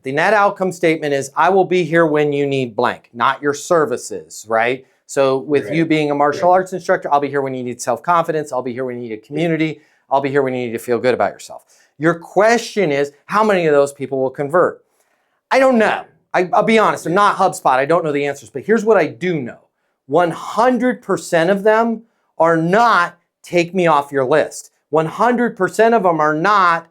The net outcome statement is, I will be here when you need blank, not your services, right? So with you being a martial arts instructor, I'll be here when you need self-confidence. I'll be here when you need a community. I'll be here when you need to feel good about yourself. Your question is, how many of those people will convert? I don't know. I'll be honest, I'm not HubSpot. I don't know the answers, but here's what I do know. 100% of them are not take me off your list. 100% of them are not,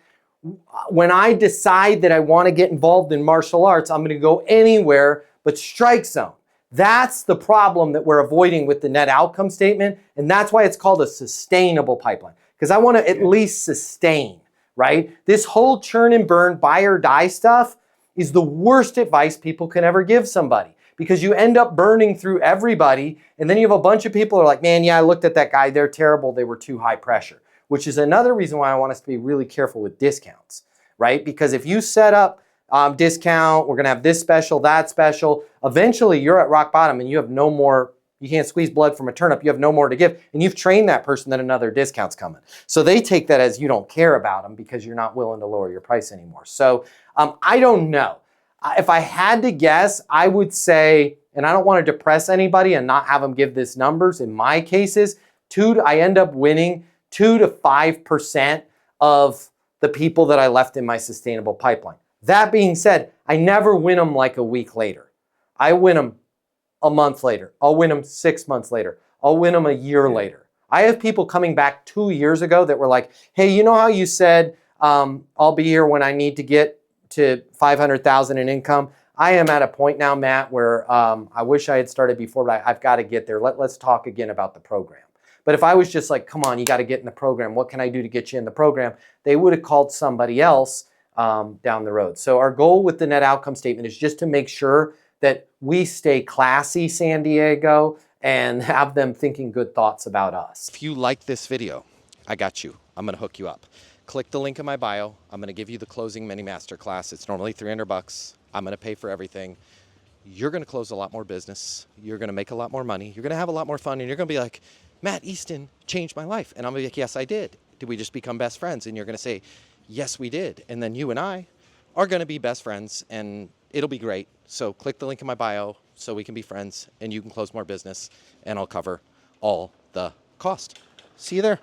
when I decide that I want to get involved in martial arts, I'm going to go anywhere but strike zone. That's the problem that we're avoiding with the net outcome statement. And that's why it's called a sustainable pipeline, because I want to at least sustain, right? This whole churn and burn, buy or die stuff is the worst advice people can ever give somebody, because you end up burning through everybody. And then you have a bunch of people who are like, man, yeah, I looked at that guy. They're terrible. They were too high pressure, which is another reason why I want us to be really careful with discounts, right? Because if you set up discount, we're going to have this special, that special, eventually you're at rock bottom and you have no more, you can't squeeze blood from a turnip. You have no more to give. And you've trained that person that another discount's coming. So they take that as you don't care about them because you're not willing to lower your price anymore. So I don't know. If I had to guess, I would say, and I don't want to depress anybody and not have them give this numbers. In my cases, I end up winning 2 to 5% of the people that I left in my sustainable pipeline. That being said, I never win them like a week later. I win them a month later. I'll win them 6 months later. I'll win them a year later. I have people coming back 2 years ago that were like, hey, you know how you said I'll be here when I need to get to 500,000 in income? I am at a point now, Matt, where I wish I had started before, but I've got to get there. Let's talk again about the program. But if I was just like, come on, you got to get in the program. What can I do to get you in the program? They would have called somebody else down the road. So our goal with the net outcome statement is just to make sure that we stay classy, San Diego, and have them thinking good thoughts about us. If you like this video, I got you. I'm going to hook you up. Click the link in my bio. I'm going to give you the closing mini masterclass. It's normally $300. I'm going to pay for everything. You're going to close a lot more business. You're going to make a lot more money. You're going to have a lot more fun. And you're going to be like, Matt Easton changed my life. And I'm going to be like, yes, I did. Did we just become best friends? And you're going to say, yes, we did. And then you and I are going to be best friends and it'll be great. So click the link in my bio so we can be friends and you can close more business and I'll cover all the cost. See you there.